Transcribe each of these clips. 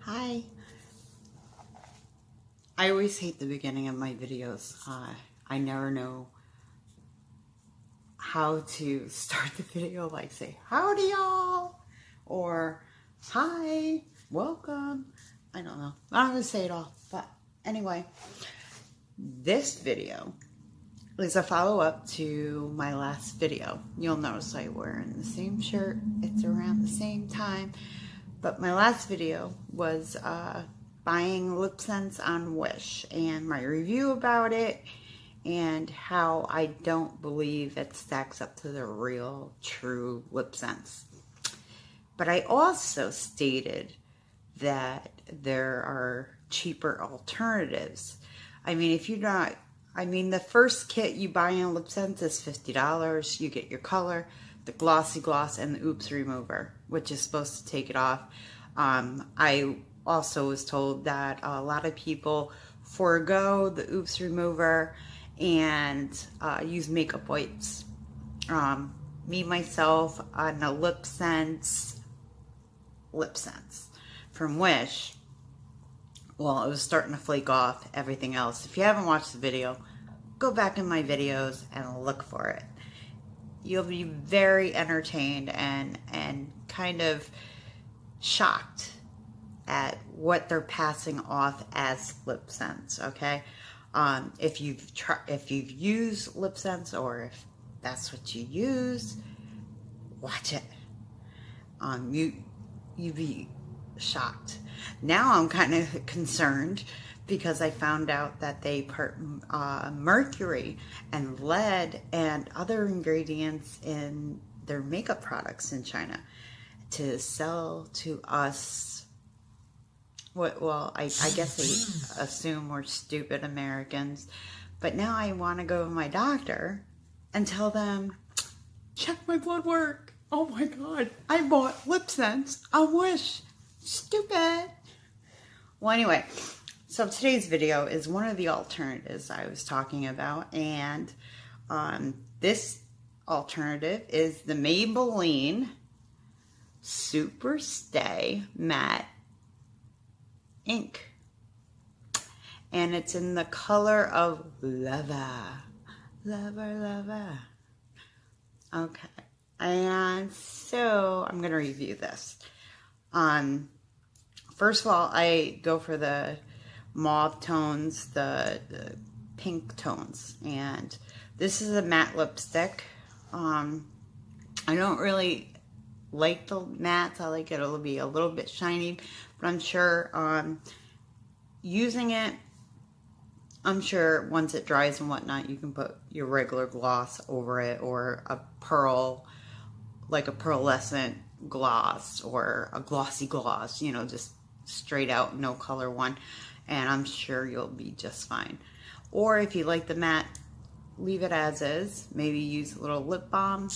Hi. I always hate the beginning of my videos. I never know how to start the video, like say, howdy y'all, or hi, welcome. I don't know. I'm gonna say it all. But anyway, this video is a follow-up to my last video. You'll notice I'm wearing the same shirt. It's around the same time. But my last video was buying Lipsense on Wish and my review about it and how I don't believe it stacks up to the real, true Lipsense. But I also stated that there are cheaper alternatives. I mean, the first kit you buy in Lipsense is $50. You get your color, the glossy gloss, and the oops remover, which is supposed to take it off. I also was told that a lot of people forego the oops remover and use makeup wipes. Me, myself, on the Lipsense from Wish, well, it was starting to flake off everything else. If you haven't watched the video, go back in my videos and look for it. You'll be very entertained and kind of shocked at what they're passing off as Lipsense, okay? If you've used Lipsense, or if that's what you use, watch it. You'd be shocked. Now I'm kind of concerned because I found out that they put mercury and lead and other ingredients in their makeup products in China to sell to us. Well, I guess they assume we're stupid Americans. But now I want to go to my doctor and tell them, check my blood work. Oh my God, I bought Lipsense on Wish. Stupid. Well, anyway, so today's video is one of the alternatives I was talking about, and this alternative is the Maybelline Super Stay Matte Ink, and it's in the color of Lava. Okay, and so I'm gonna review this. First of all, I go for the mauve tones, the pink tones, and this is a matte lipstick. I don't really like the mattes. I like it'll be a little bit shiny, but I'm sure using it, I'm sure once it dries and whatnot, you can put your regular gloss over it, or a pearl, like a pearlescent gloss, or a glossy gloss, you know, just straight out, no color one, and I'm sure you'll be just fine. Or if you like the matte, leave it as is. Maybe use a little lip balm.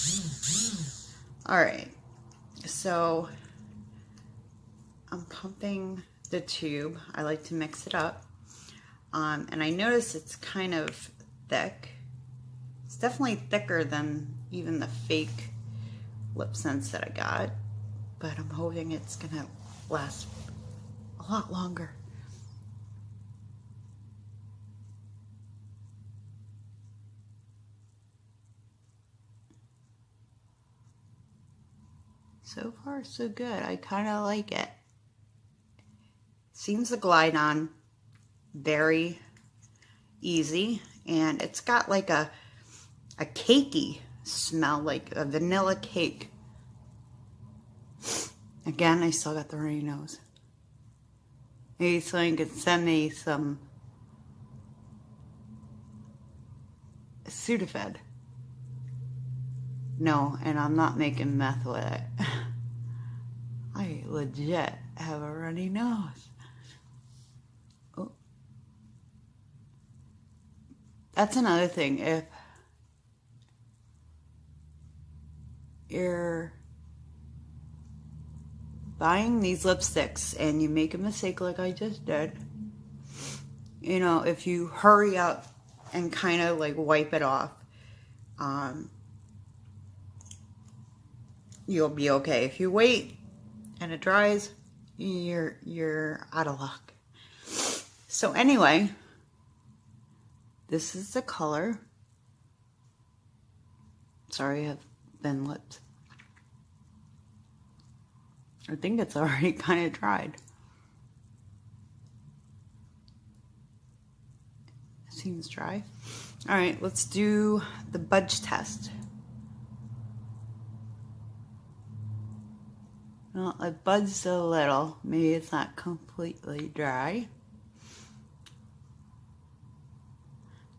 Alright, so I'm pumping the tube. I like to mix it up. And I notice it's kind of thick. It's definitely thicker than even the fake Lipsense that I got, but I'm hoping it's gonna last a lot longer. So far, so good. I kind of like it. Seems to glide on very easy, and it's got like a cakey smell, like a vanilla cake. Again, I still got the runny nose. Maybe someone could send me some Sudafed. No, and I'm not making meth with it. I legit have a runny nose. Oh. That's another thing. If you're buying these lipsticks and you make a mistake like I just did, you know, if you hurry up and kind of like wipe it off, you'll be okay. If you wait and it dries, you're out of luck. So anyway, this is the color. Sorry, I've been lipped. I think it's already kind of dried. Seems dry. All right, let's do the budge test. Well, it buds a little. Maybe it's not completely dry.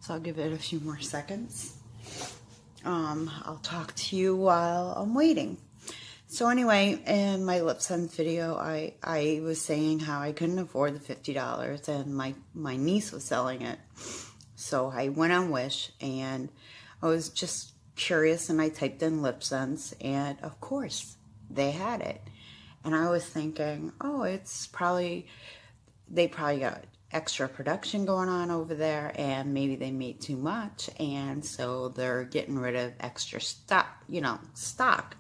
So I'll give it a few more seconds. I'll talk to you while I'm waiting. So anyway, in my Lipsense video, I was saying how I couldn't afford the $50 and my niece was selling it. So I went on Wish and I was just curious and I typed in Lipsense and of course they had it. And I was thinking, oh, they probably got extra production going on over there and maybe they made too much and so they're getting rid of extra stock, stock.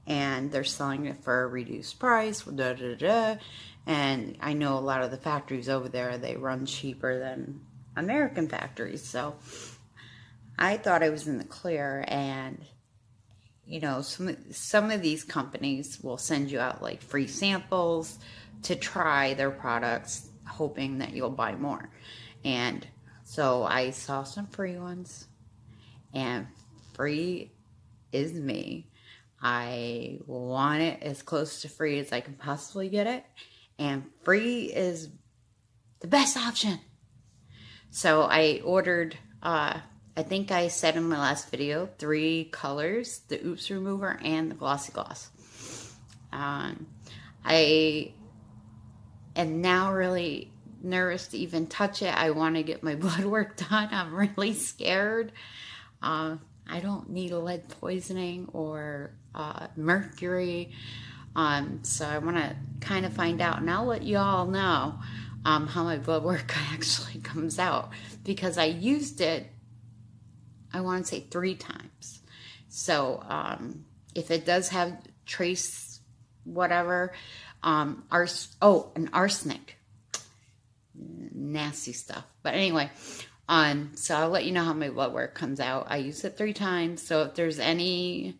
And they're selling it for a reduced price, and I know a lot of the factories over there, they run cheaper than American factories, so I thought I was in the clear. And some of these companies will send you out like free samples to try their products, hoping that you'll buy more. And so I saw some free ones, and free is me. I want it as close to free as I can possibly get it. And free is the best option. So I ordered, I think I said in my last video, 3 colors, the Oops Remover and the Glossy Gloss. I am now really nervous to even touch it. I want to get my blood work done. I'm really scared. I don't need lead poisoning or mercury. So I want to kind of find out, and I'll let you all know how my blood work actually comes out, because I used it, I want to say 3 times. So if it does have trace whatever, an arsenic, nasty stuff. But anyway, so I'll let you know how my blood work comes out. I use it 3 times, so if there's any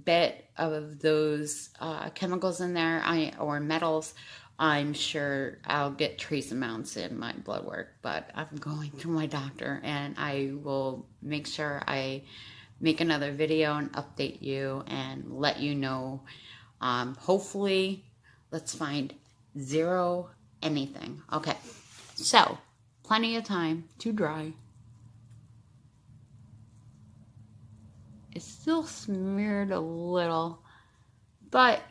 bit of those chemicals in there or metals, I'm sure I'll get trace amounts in my blood work. But I'm going to my doctor, and I will make sure I make another video and update you and let you know. Hopefully, let's find 0 anything. Okay, so plenty of time to dry. It's still smeared a little, but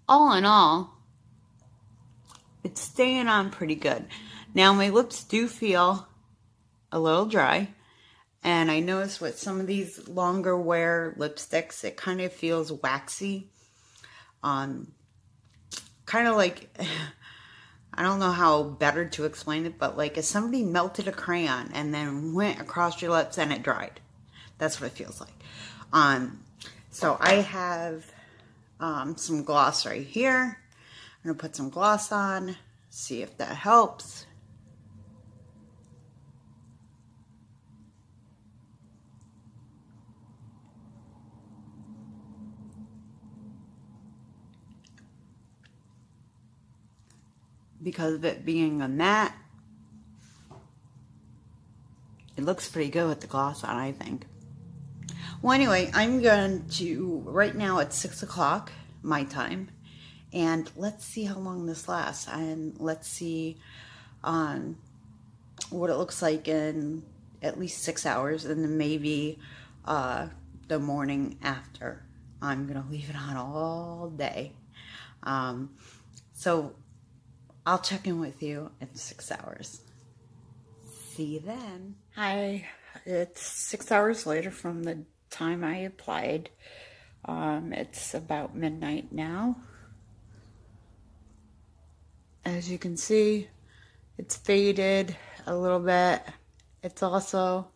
all in all, it's staying on pretty good. Now my lips do feel a little dry, and I noticed with some of these longer wear lipsticks, it kind of feels waxy. Kind of like, I don't know how better to explain it, but like if somebody melted a crayon and then went across your lips and it dried. That's what it feels like. So I have some gloss right here. I'm going to put some gloss on, see if that helps. Because of it being a matte, it looks pretty good with the gloss on, I think. Well, anyway, I'm going to, right now it's 6 o'clock, my time, and let's see how long this lasts, and let's see what it looks like in at least 6 hours, and then maybe the morning after. I'm going to leave it on all day. So I'll check in with you in 6 hours. See you then. Hi, it's 6 hours later from the time I applied. It's about midnight now. As you can see, it's faded a little bit. It's also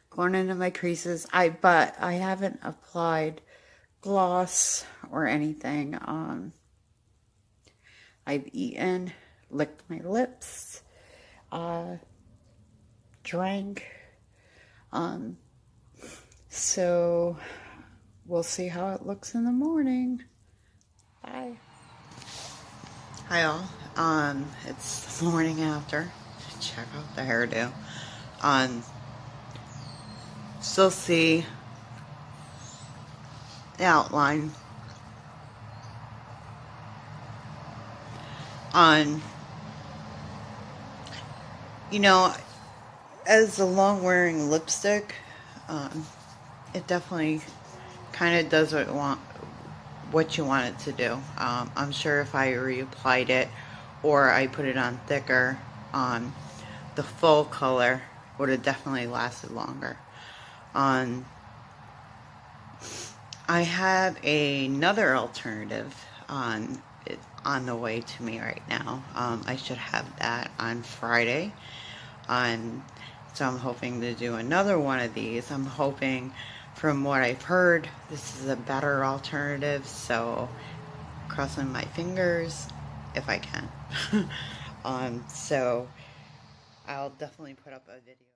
going into my creases. But I haven't applied gloss or anything. I've eaten, licked my lips, drank. So we'll see how it looks in the morning. Bye. Hi all. It's the morning after. Check out the hairdo. Still see the outline on, you know, as a long wearing lipstick, it definitely kind of does what you want it to do. I'm sure if I reapplied it or I put it on thicker, the full color would have definitely lasted longer. I have another alternative on the way to me right now. I should have that on Friday. So I'm hoping to do another one of these. I'm hoping, from what I've heard, this is a better alternative. So crossing my fingers if I can. So I'll definitely put up a video.